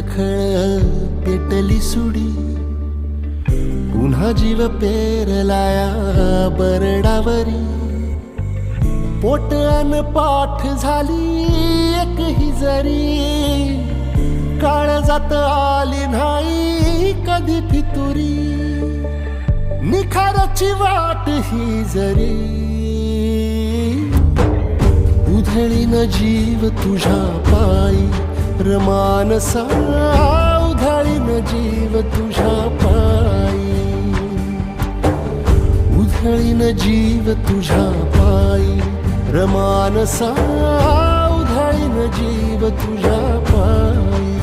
खळ पेटली सुडी, पुन्हा जीव पेरलाया बरडावरी. पोट अन पाठ झाली एक ही जरी, काळजात आली नाही कधी फितुरी. निखाराची वाट ही जरी, उधळीन जीव तुझ्या पायी रमानसा. उधळीन जीव तुझ्या पायी, उधळीन जीव तुझ्या पायी रमानसा. उधळीन जीव तुझ्या पायी.